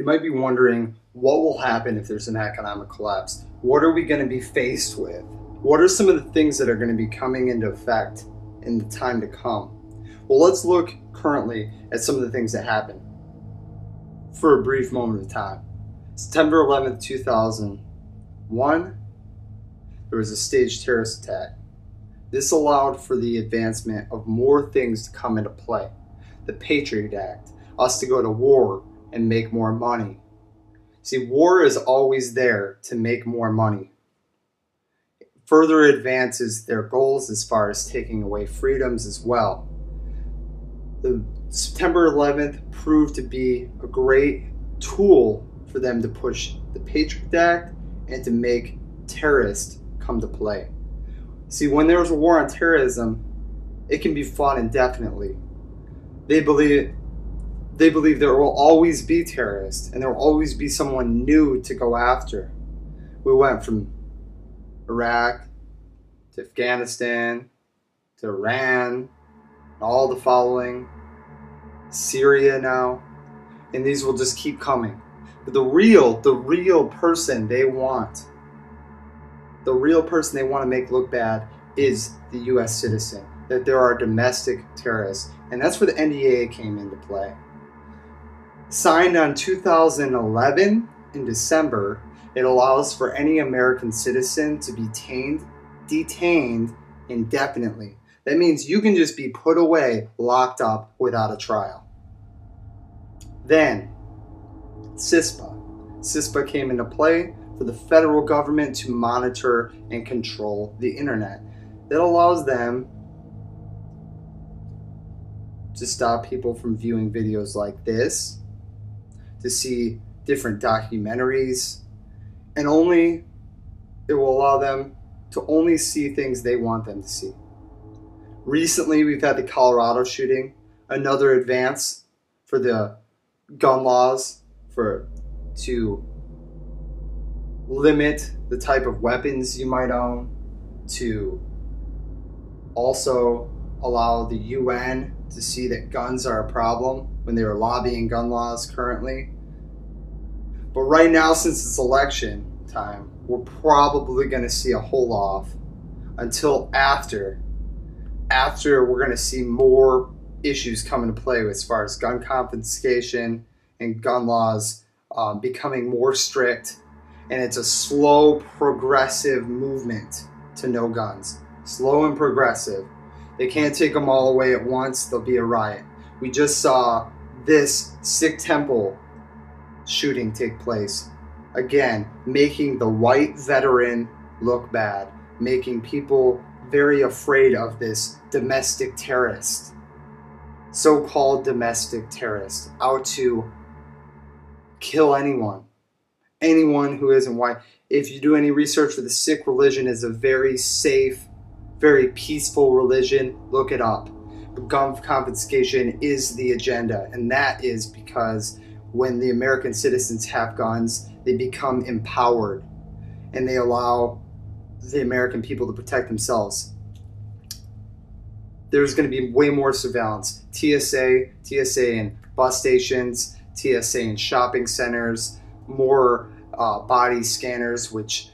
You might be wondering, what will happen if there's an economic collapse? What are we going to be faced with? What are some of the things that are going to be coming into effect in the time to come? Well, let's look currently at some of the things that happened for a brief moment of time. September 11th, 2001, there was a staged terrorist attack. This allowed for the advancement of more things to come into play. The Patriot Act, us to go to war and make more money. See, war is always there to make more money. Further advances their goals as far as taking away freedoms as well. The September 11th proved to be a great tool for them to push the Patriot Act and to make terrorists come to play. See, when there's a war on terrorism, it can be fought indefinitely. They believe there will always be terrorists and there will always be someone new to go after. We went from Iraq to Afghanistan to Iran, all the following, Syria now, and these will just keep coming. But the real person they want, the real person they want to make look bad is the US citizen, that there are domestic terrorists. And that's where the NDAA came into play. Signed on 2011 in December, it allows for any American citizen to be detained indefinitely. That means you can just be put away, locked up without a trial. Then, CISPA. CISPA came into play for the federal government to monitor and control the internet. That allows them to stop people from viewing videos like this, to see different documentaries, and it will allow them to only see things they want them to see. Recently, we've had the Colorado shooting, another advance for the gun laws to limit the type of weapons you might own, to also allow the UN to see that guns are a problem when they are lobbying gun laws currently. But right now, since it's election time, we're probably going to see a hold off until after we're going to see more issues come into play as far as gun confiscation and gun laws becoming more strict. And it's a slow, progressive movement to no guns. Slow and progressive. They can't take them all away at once. There'll be a riot. We just saw this Sikh temple shooting take place. Again, making the white veteran look bad. Making people very afraid of this domestic terrorist. So-called domestic terrorist. Out to kill anyone. Anyone who isn't white. If you do any research for the Sikh religion, is a very safe, very peaceful religion. Look it up. Gun confiscation is the agenda, and that is because when the American citizens have guns, they become empowered, and they allow the American people to protect themselves. There's going to be way more surveillance. TSA in bus stations, TSA in shopping centers, more body scanners, which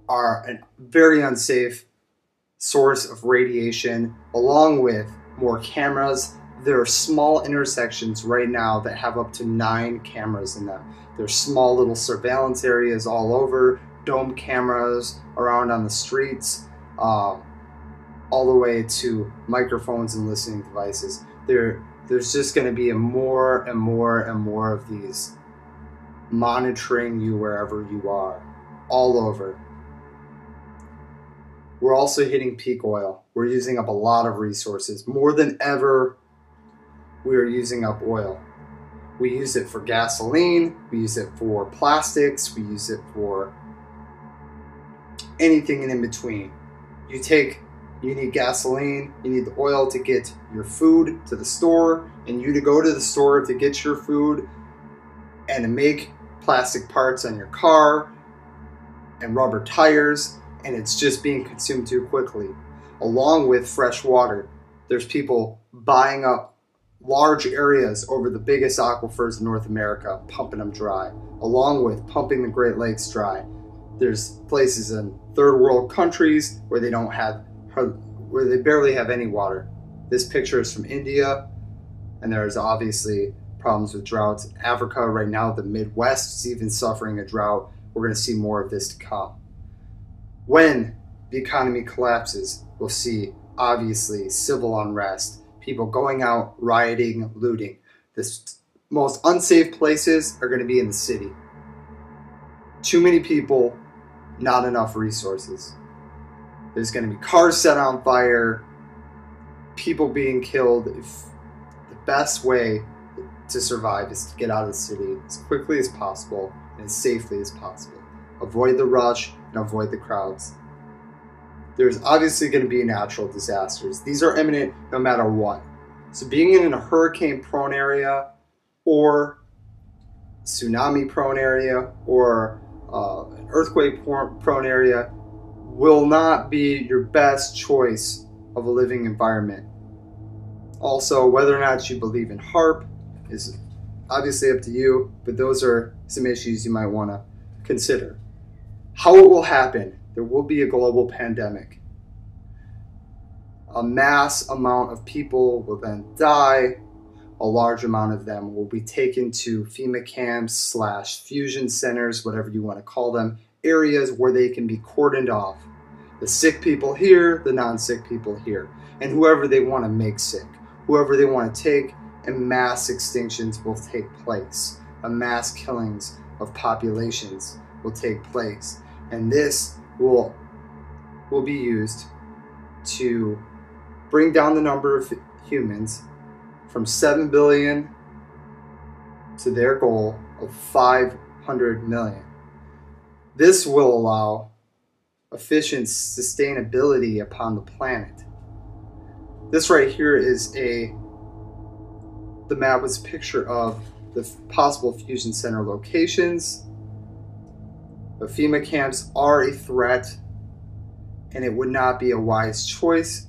are a very unsafe source of radiation, along with more cameras. There are small intersections right now that have up to 9 cameras in them. There's small little surveillance areas all over, dome cameras around on the streets, all the way to microphones and listening devices. There's just going to be more and more of these monitoring you wherever you are, all over. We're also hitting peak oil. We're using up a lot of resources. More than ever, we are using up oil. We use it for gasoline, we use it for plastics, we use it for anything in between. You need gasoline, you need the oil to get your food to the store, and you to go to the store to get your food and to make plastic parts on your car and rubber tires, and it's just being consumed too quickly. Along with fresh water, there's people buying up large areas over the biggest aquifers in North America, pumping them dry, along with pumping the Great Lakes dry. There's places in third world countries where they barely have any water. This picture is from India, and there's obviously problems with droughts in Africa right now. The Midwest is even suffering a drought. We're going to see more of this to come. When the economy collapses, we'll see obviously civil unrest, people going out, rioting, looting. The most unsafe places are going to be in the city. Too many people, not enough resources. There's going to be cars set on fire, people being killed. If the best way to survive is to get out of the city as quickly as possible and as safely as possible. Avoid the rush and avoid the crowds. There's obviously going to be natural disasters. These are imminent no matter what. So being in a hurricane-prone area or tsunami-prone area or an earthquake-prone area will not be your best choice of a living environment. Also, whether or not you believe in HAARP is obviously up to you, but those are some issues you might want to consider. How it will happen: there will be a global pandemic. A mass amount of people will then die. A large amount of them will be taken to FEMA camps / fusion centers, whatever you want to call them, areas where they can be cordoned off. The sick people here, the non-sick people here, and whoever they want to make sick, whoever they want to take, and mass extinctions will take place. A mass killings of populations will take place. And this will be used to bring down the number of humans from 7 billion to their goal of 500 million. This will allow efficient sustainability upon the planet. This right here is the map was a picture of the possible fusion center locations. But FEMA camps are a threat, and it would not be a wise choice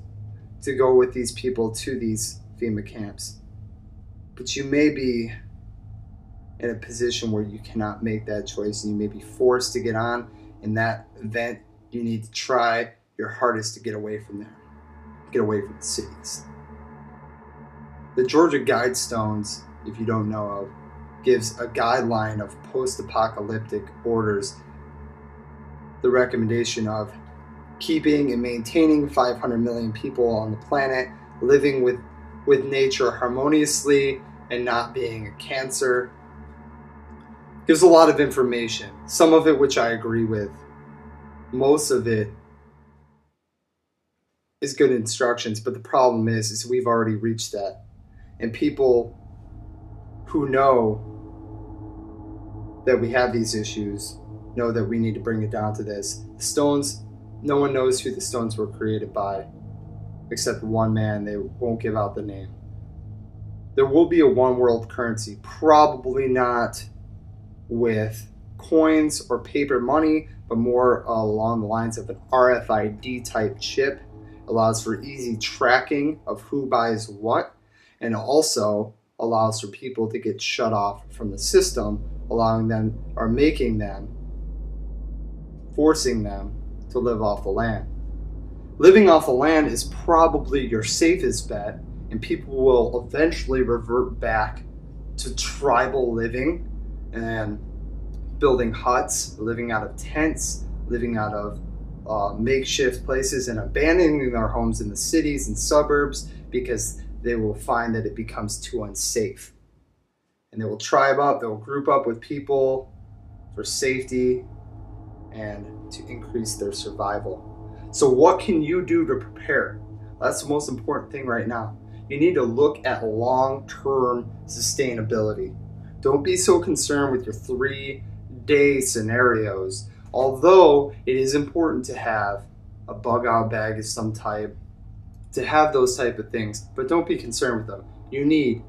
to go with these people to these FEMA camps. But you may be in a position where you cannot make that choice, and you may be forced to get on. In that event, you need to try your hardest to get away from there, get away from the cities. The Georgia Guidestones, if you don't know of, gives a guideline of post-apocalyptic orders. The recommendation of keeping and maintaining 500 million people on the planet, living with nature harmoniously and not being a cancer. Gives a lot of information, some of it which I agree with. Most of it is good instructions, but the problem is we've already reached that. And people who know that we have these issues know that we need to bring it down to this. The stones, no one knows who the stones were created by, except one man. They won't give out the name. There will be a one world currency, probably not with coins or paper money, but more along the lines of an RFID type chip. Allows for easy tracking of who buys what, and also allows for people to get shut off from the system, allowing them or making them, forcing them to live off the land. Living off the land is probably your safest bet, and people will eventually revert back to tribal living and building huts, living out of tents, living out of makeshift places, and abandoning their homes in the cities and suburbs because they will find that it becomes too unsafe. And they will tribe up, they will group up with people for safety and to increase their survival. So what can you do to prepare? That's the most important thing right now. You need to look at long-term sustainability. Don't be so concerned with your 3-day scenarios. Although it is important to have a bug out bag of some type, to have those type of things, but don't be concerned with them. You need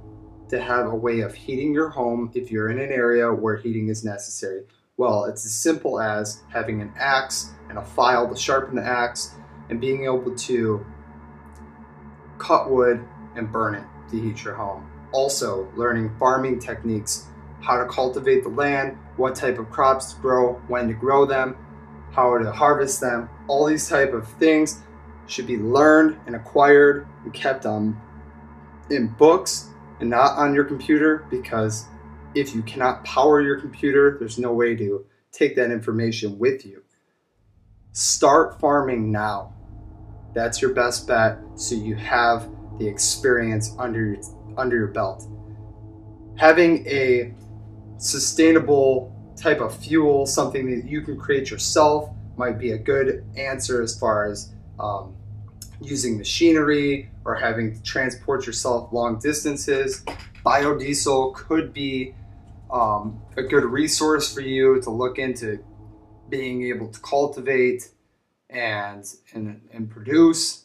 to have a way of heating your home if you're in an area where heating is necessary. Well, it's as simple as having an axe and a file to sharpen the axe and being able to cut wood and burn it to heat your home. Also, learning farming techniques, how to cultivate the land, what type of crops to grow, when to grow them, how to harvest them. All these type of things should be learned and acquired and kept in books and not on your computer, because if you cannot power your computer, there's no way to take that information with you. Start farming now. That's your best bet, so you have the experience under your belt. Having a sustainable type of fuel, something that you can create yourself, might be a good answer as far as using machinery or having to transport yourself long distances. Biodiesel could be a good resource for you to look into being able to cultivate and produce.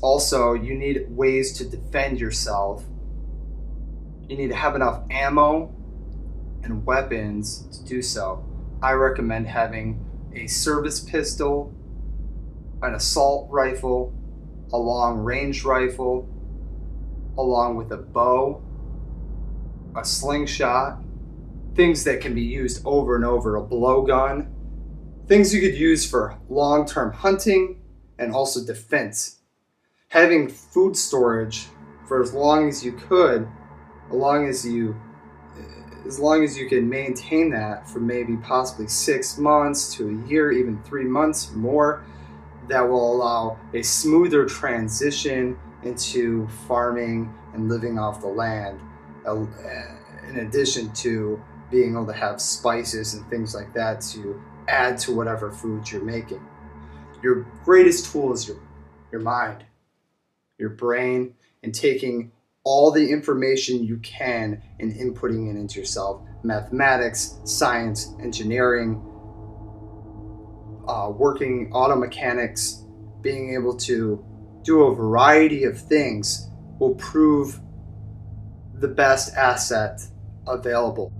Also, you need ways to defend yourself. You need to have enough ammo and weapons to do so. I recommend having a service pistol, an assault rifle, a long-range rifle, along with a bow, a slingshot, things that can be used over and over, a blowgun, things you could use for long-term hunting and also defense. Having food storage for as long as you could, as long as you can maintain that for maybe possibly 6 months to a year, even 3 months or more, that will allow a smoother transition into farming and living off the land, in addition to being able to have spices and things like that to add to whatever foods you're making. Your greatest tool is your mind, your brain, and taking all the information you can and inputting it into yourself. Mathematics, science, engineering, working auto mechanics, being able to do a variety of things will prove the best asset available.